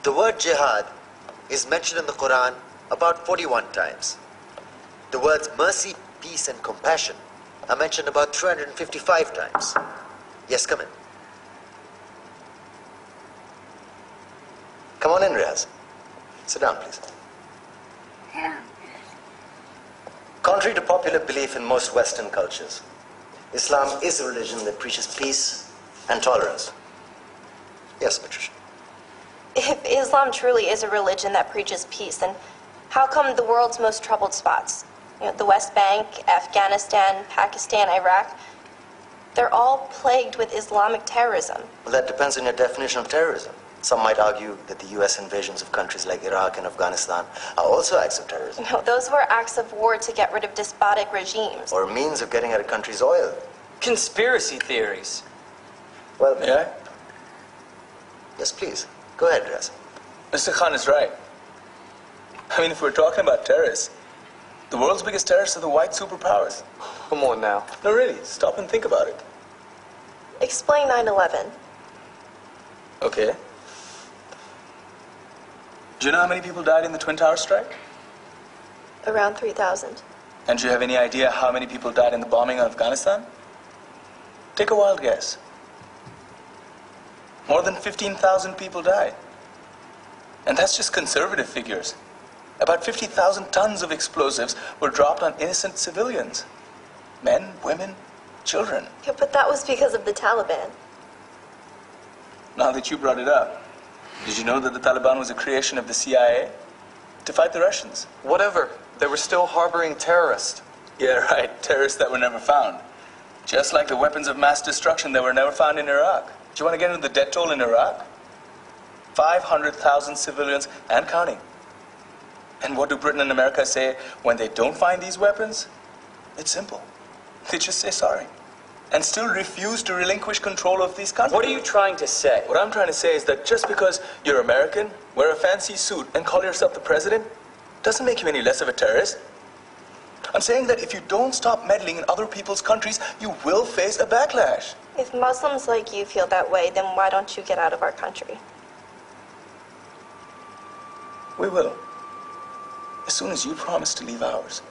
The word jihad is mentioned in the Quran about 41 times. The words mercy, peace, and compassion are mentioned about 355 times. Yes, come in. Come on in, Riaz. Sit down, please. Contrary to popular belief in most Western cultures, Islam is a religion that preaches peace and tolerance. Yes, Patricia. If Islam truly is a religion that preaches peace, then how come the world's most troubled spots, the West Bank, Afghanistan, Pakistan, Iraq, they're all plagued with Islamic terrorism? Well, that depends on your definition of terrorism. Some might argue that the U.S. invasions of countries like Iraq and Afghanistan are also acts of terrorism. No, those were acts of war to get rid of despotic regimes. Or a means of getting at a country's oil. Conspiracy theories. Well, May I? Yes, please. Go ahead, Riaz. Mr. Khan is right. I mean, if we're talking about terrorists, the world's biggest terrorists are the white superpowers. Come on now. No, really, stop and think about it. Explain 9/11. Okay. Do you know how many people died in the Twin Towers strike? Around 3,000. And do you have any idea how many people died in the bombing of Afghanistan? Take a wild guess. More than 15,000 people died. And that's just conservative figures. About 50,000 tons of explosives were dropped on innocent civilians. Men, women, children. Yeah, but that was because of the Taliban. Now that you brought it up, did you know that the Taliban was a creation of the CIA to fight the Russians? Whatever. They were still harboring terrorists. Yeah, right. Terrorists that were never found. Just like the weapons of mass destruction that were never found in Iraq. Do you want to get into the death toll in Iraq? 500,000 civilians and counting. And what do Britain and America say when they don't find these weapons? It's simple. They just say sorry. And still refuse to relinquish control of these countries. What are you trying to say? What I'm trying to say is that just because you're American, wear a fancy suit, and call yourself the president, doesn't make you any less of a terrorist. I'm saying that if you don't stop meddling in other people's countries, you will face a backlash. If Muslims like you feel that way, then why don't you get out of our country? We will. As soon as you promise to leave ours.